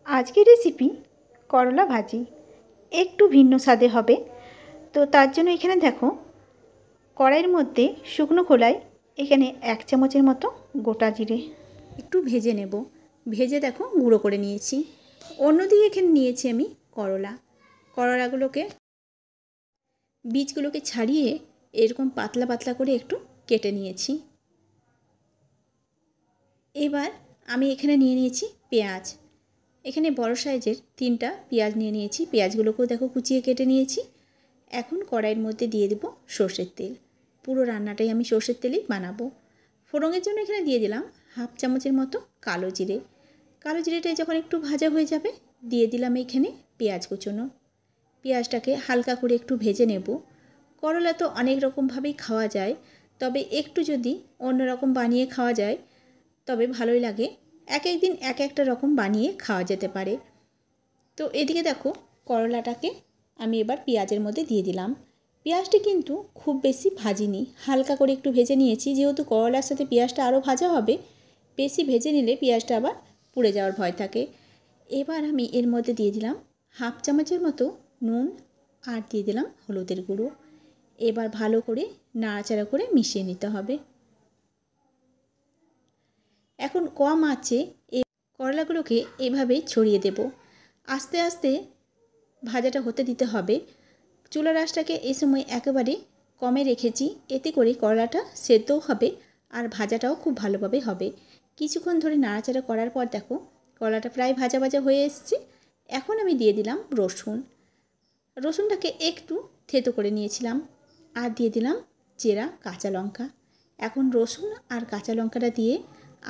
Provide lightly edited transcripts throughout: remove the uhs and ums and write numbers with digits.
আজকের রেসিপি করলা ভাজি একটু ভিন্ন স্বাদে হবে। তো তার জন্য এখানে দেখো কড়াইয়ের মধ্যে শুকনো খোলায় এখানে 1 চামচের মতো গোটা জিরে একটু ভেজে নেব। ভেজে দেখো গুঁড়ো করে নিয়েছি। অন্যদিকে এখানে নিয়েছি আমি করলাগুলোকে বীজগুলোকে ছাড়িয়ে এরকম পাতলা পাতলা করে একটু কেটে নিয়েছি। এবার আমি এখানে নিয়ে নিয়েছি পেঁয়াজ। এখানে বড় সাইজের 3টা পেঁয়াজ নিয়ে নিয়েছি। পেঁয়াজগুলোকেও দেখো কুচিয়ে কেটে নিয়েছি। এখন কড়াইয়ের মধ্যে দিয়ে দেব সর্ষের তেল। পুরো রান্নাটাই আমি সর্ষের তেলেই বানাবো। ফোড়নের জন্য এখানে দিয়ে দিলাম 1/2 চামচের মতো কালো জিরে। কালো জিরেটা যখন একটু ভাজা হয়ে যাবে দিয়ে দিলাম এখানে পেঁয়াজ কুচোনো। পেঁয়াজটাকে হালকা করে একটু ভেজে নেব। করলা তো অনেক রকমভাবেই খাওয়া যায়, তবে একটু যদি অন্যরকম বানিয়ে খাওয়া যায় তবে ভালোই লাগে। এক এক দিন এক একটা রকম বানিয়ে খাওয়া যেতে পারে। তো এদিকে দেখো করলাটাকে আমি এবার পেঁয়াজের মধ্যে দিয়ে দিলাম। পেঁয়াজটি কিন্তু খুব বেশি ভাজিনি, হালকা করে একটু ভেজে নিয়েছি। যেহেতু করলার সাথে পেঁয়াজটা আরও ভাজা হবে, বেশি ভেজে নিলে পেঁয়াজটা আবার পুড়ে যাওয়ার ভয় থাকে। এবার আমি এর মধ্যে দিয়ে দিলাম 1/2 চামচের মতো নুন আর দিয়ে দিলাম হলুদের গুঁড়ো। এবার ভালো করে নাড়াচাড়া করে মিশিয়ে নিতে হবে। এখন কম আঁচে এই করলাগুলোকে এভাবেই ছড়িয়ে দেব। আস্তে আস্তে ভাজাটা হতে দিতে হবে। চুলার আঁচটাকে এই সময় একেবারে কমে রেখেছি, এতে করে করলাটা সেদ্ধও হবে আর ভাজাটাও খুব ভালোভাবে হবে। কিছুক্ষণ ধরে নাড়াচাড়া করার পর দেখো করলাটা প্রায় ভাজা ভাজা হয়ে এসেছে। এখন আমি দিয়ে দিলাম রসুনটাকে একটু থেতো করে নিয়েছিলাম আর দিয়ে দিলাম চেরা কাঁচা লঙ্কা। এখন রসুন আর কাঁচা লঙ্কাটা দিয়ে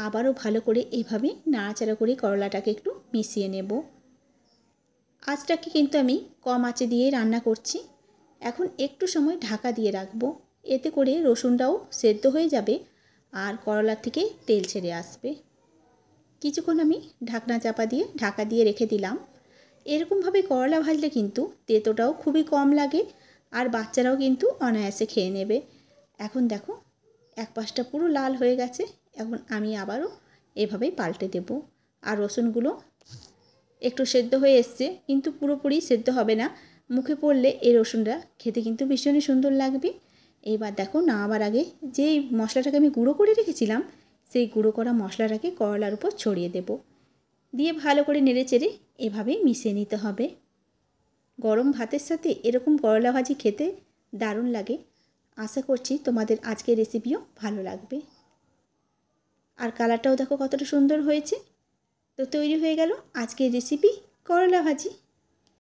আবারও ভালো করে এইভাবে নাড়াচাড়া করে করলাটাকে একটু মিশিয়ে নেব। আঁচটাকে কিন্তু আমি কম আঁচে দিয়ে রান্না করছি। এখন একটু সময় ঢাকা দিয়ে রাখবো, এতে করে রসুনটাও সেদ্ধ হয়ে যাবে আর করলার থেকে তেল ছেড়ে আসবে। কিছুক্ষণ আমি ঢাকা দিয়ে রেখে দিলাম। এরকমভাবে করলা ভাজলে কিন্তু তেতোটাও খুবই কম লাগে আর বাচ্চারাও কিন্তু অনায়াসে খেয়ে নেবে। এখন দেখো এক পাশটা পুরো লাল হয়ে গেছে। এখন আমি আবারও এভাবেই পাল্টে দেব। আর রসুনগুলো একটু সেদ্ধ হয়ে এসছে, কিন্তু পুরোপুরি সেদ্ধ হবে না। মুখে পড়লে এই রসুনটা খেতে কিন্তু ভীষণই সুন্দর লাগবে। এইবার দেখো নামাবার আগে যেই মশলাটাকে আমি গুঁড়ো করে রেখেছিলাম সেই গুঁড়ো করা মশলাটাকে করলার উপর ছড়িয়ে দেব। দিয়ে ভালো করে নেড়েচেড়ে এভাবেই মিশিয়ে নিতে হবে। গরম ভাতের সাথে এরকম করলা ভাজি খেতে দারুণ লাগে। আশা করছি তোমাদের আজকের রেসিপিও ভালো লাগবে। আর কালারটাও দেখো কতটা সুন্দর হয়েছে। তো তৈরি হয়ে গেল আজকের রেসিপি করলা ভাজি।